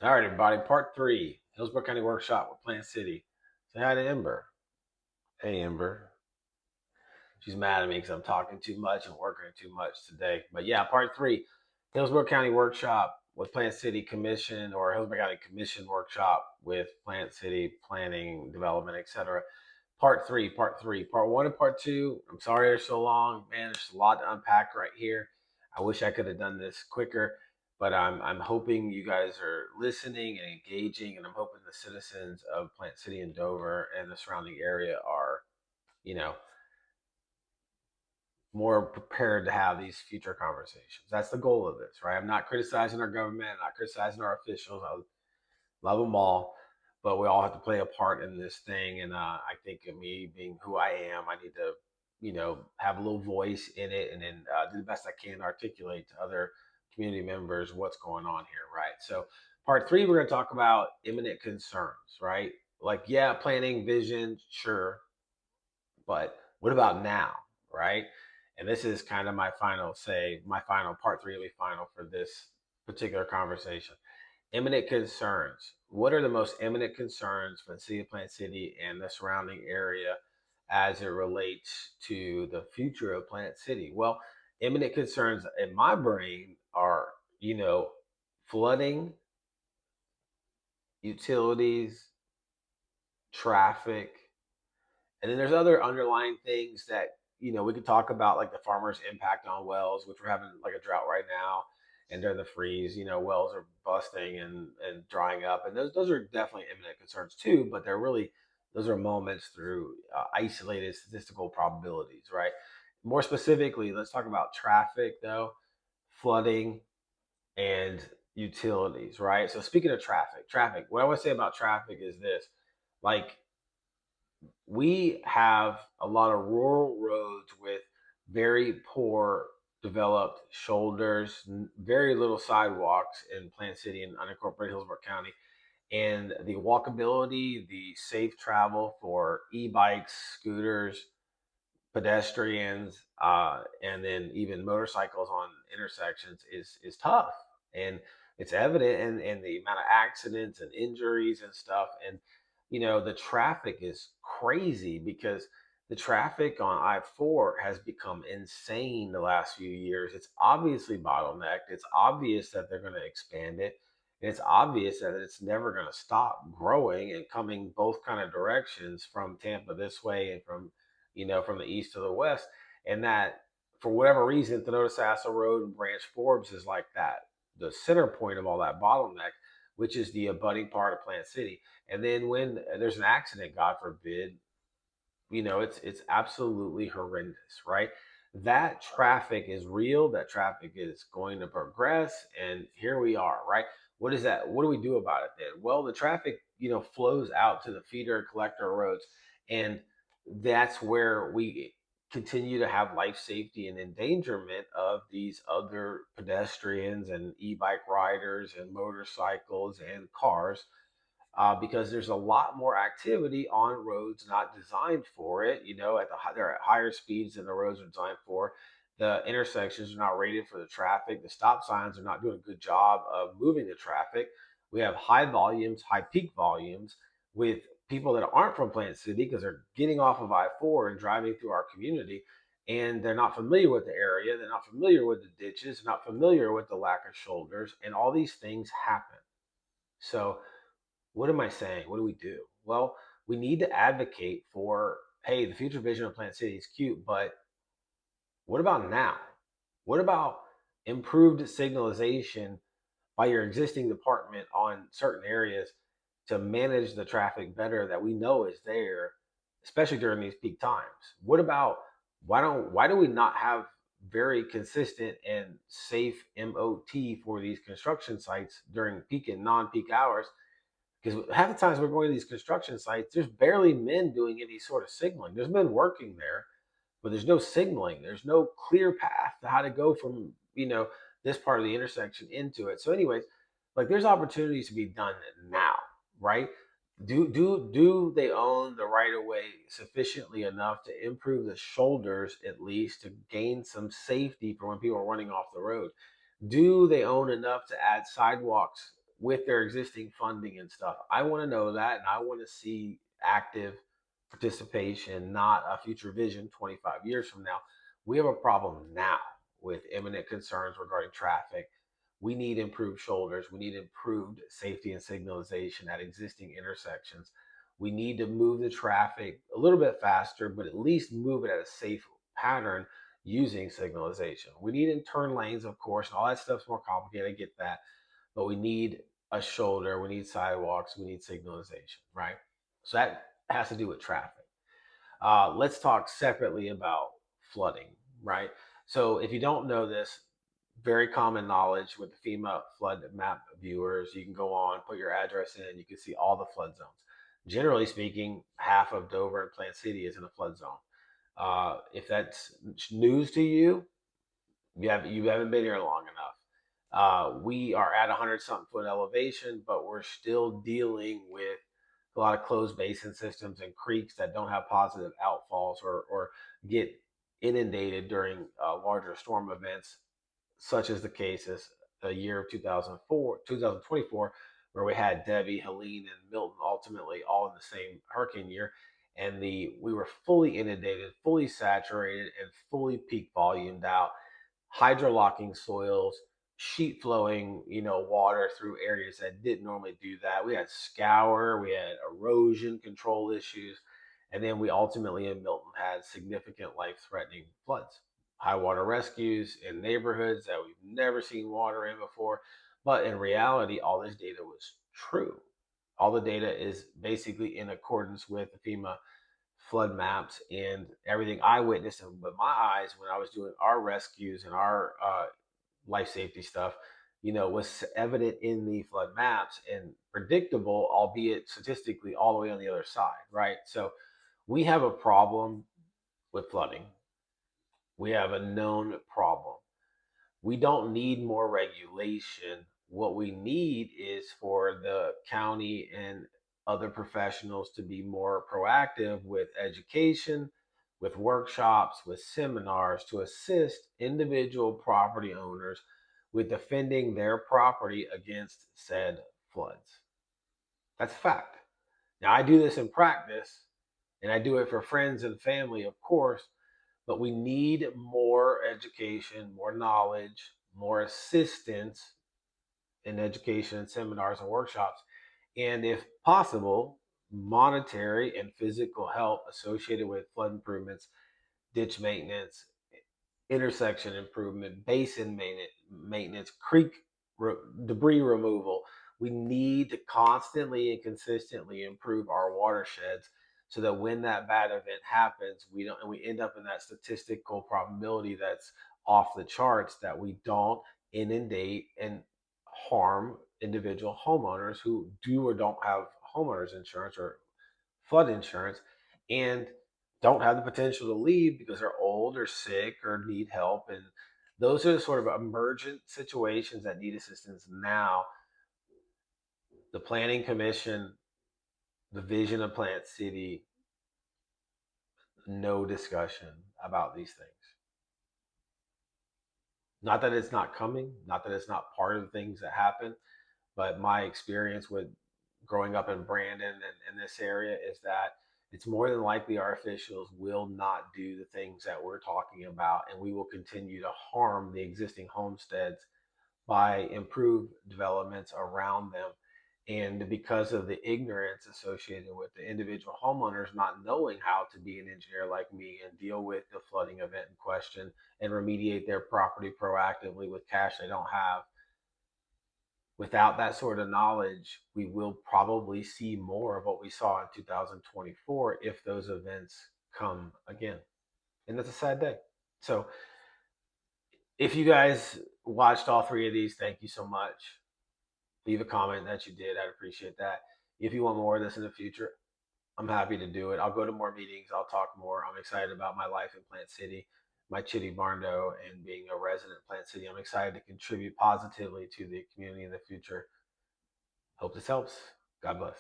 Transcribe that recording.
All right, everybody. Part three, Hillsborough County Workshop with Plant City. Say hi to Ember. Hey, Ember. She's mad at me because I'm talking too much and working too much today. But yeah, part three, Hillsborough County Workshop with Plant City Commission or Hillsborough County Commission Workshop with Plant City Planning, Development, etc. Part three, part three, part one and part two. I'm sorry they're so long, man. There's a lot to unpack right here. I wish I could have done this quicker, but I'm hoping you guys are listening and engaging, and I'm hoping the citizens of Plant City and Dover and the surrounding area are, you know, more prepared to have these future conversations. That's the goal of this, right? I'm not criticizing our government, I'm not criticizing our officials. I love them all, but we all have to play a part in this thing. And I think of me being who I am, I need to, have a little voice in it, and then do the best I can to articulate to other community members what's going on here, right? So, part three, we're going to talk about imminent concerns, right? Like, yeah, planning, vision, sure, but what about now, right? And this is kind of my final say, my final part three will be final for this particular conversation. Imminent concerns. What are the most imminent concerns for the city of Plant City and the surrounding area as it relates to the future of Plant City? Well, imminent concerns in my brain are, flooding, utilities, traffic, and then there's other underlying things that we could talk about, like the farmers' impact on wells, which we're having like a drought right now, and during the freeze, wells are busting and drying up, and those are definitely imminent concerns too. But they're really those are moments through isolated statistical probabilities, right? More specifically, let's talk about traffic though, flooding, and utilities, right? So speaking of traffic, what I want to say about traffic is this: like we have a lot of rural roads with very poor developed shoulders, very little sidewalks in Plant City and unincorporated Hillsborough County. And the walkability, the safe travel for e-bikes, scooters, pedestrians, and then even motorcycles on intersections is tough, and it's evident in the amount of accidents and injuries and stuff. And the traffic is crazy because the traffic on I-4 has become insane the last few years. It's obviously bottlenecked. It's obvious that they're going to expand it. And it's obvious that it's never going to stop growing and coming both kind of directions from Tampa this way and from the east to the west. And that, for whatever reason, Thenota Sasso Road and Branch Forbes is like that, the center point of all that bottleneck, which is the abutting part of Plant City. And then when there's an accident, God forbid, it's absolutely horrendous, right? That traffic is real. That traffic is going to progress, and here we are, right? What is that? What do we do about it then? Well, the traffic, flows out to the feeder and collector roads, and that's where we continue to have life safety and endangerment of these other pedestrians and e-bike riders and motorcycles and cars, because there's a lot more activity on roads not designed for it. They're at higher speeds than the roads are designed for. The intersections are not rated for the traffic. The stop signs are not doing a good job of moving the traffic. We have high volumes, high peak volumes with people that aren't from Plant City because they're getting off of I-4 and driving through our community, and they're not familiar with the area. They're not familiar with the ditches. They're not familiar with the lack of shoulders, and all these things happen. So what am I saying? What do we do? Well, we need to advocate for, hey, the future vision of Plant City is cute, but what about now? What about improved signalization by your existing department on certain areas to manage the traffic better that we know is there, especially during these peak times? What about why do we not have very consistent and safe MOT for these construction sites during peak and non-peak hours? Because half the times we're going to these construction sites, there's barely men doing any sort of signaling. There's men working there, but there's no signaling. There's no clear path to how to go from, this part of the intersection into it. So, anyways, like there's opportunities to be done now, right? Do they own the right of way sufficiently enough to improve the shoulders at least to gain some safety for when people are running off the road? Do they own enough to add sidewalks with their existing funding and stuff. I want to know that, and I want to see active participation, not a future vision 25 years from now. We have a problem now with imminent concerns regarding traffic. We need improved shoulders. We need improved safety and signalization at existing intersections. We need to move the traffic a little bit faster, but at least move it at a safe pattern using signalization. We need in turn lanes, of course, and all that stuff's more complicated. I get that. But we need a shoulder, we need sidewalks, we need signalization, right? So that has to do with traffic. Let's talk separately about flooding, right? So if you don't know this, very common knowledge with the FEMA flood map viewers, you can go on, put your address in, you can see all the flood zones. Generally speaking, half of Dover and Plant City is in a flood zone. If that's news to you, you haven't been here long enough. We are at 100 something foot elevation, but we're still dealing with a lot of closed basin systems and creeks that don't have positive outfalls or get inundated during larger storm events, such as the case as the year of 2024, where we had Debbie, Helene, and Milton ultimately all in the same hurricane year. And we were fully inundated, fully saturated, and fully peak volumed out, hydrolocking soils, sheet flowing, water through areas that didn't normally do that. We had scour, we had erosion control issues, and then we ultimately in Milton had significant life-threatening floods, high water rescues in neighborhoods that we've never seen water in before. But in reality, all this data was true. All the data is basically in accordance with the FEMA flood maps and everything I witnessed with my eyes when I was doing our rescues and our life safety stuff, was evident in the flood maps and predictable, albeit statistically all the way on the other side, right? So we have a problem with flooding. We have a known problem. We don't need more regulation. What we need is for the county and other professionals to be more proactive with education, with workshops, with seminars to assist individual property owners with defending their property against said floods. That's a fact. Now, I do this in practice and I do it for friends and family, of course, but we need more education, more knowledge, more assistance in education and seminars and workshops, and if possible, monetary and physical help associated with flood improvements, ditch maintenance, intersection improvement, basin maintenance, creek debris removal. We need to constantly and consistently improve our watersheds so that when that bad event happens, we end up in that statistical probability that's off the charts, that we don't inundate and harm individual homeowners who do or don't have homeowners insurance or flood insurance, and don't have the potential to leave because they're old or sick or need help. And those are the sort of emergent situations that need assistance now. The Planning Commission, the vision of Plant City, no discussion about these things. Not that it's not coming, not that it's not part of the things that happen, but my experience with growing up in Brandon and in this area is that it's more than likely our officials will not do the things that we're talking about, and we will continue to harm the existing homesteads by improved developments around them. And because of the ignorance associated with the individual homeowners not knowing how to be an engineer like me and deal with the flooding event in question and remediate their property proactively with cash they don't have, without that sort of knowledge, we will probably see more of what we saw in 2024 if those events come again. And that's a sad day. So, if you guys watched all three of these, thank you so much. Leave a comment that you did. I'd appreciate that. If you want more of this in the future, I'm happy to do it. I'll go to more meetings. I'll talk more. I'm excited about my life in Plant City, my Chitty Barndo, and being a resident of Plant City. I'm excited to contribute positively to the community in the future. Hope this helps. God bless.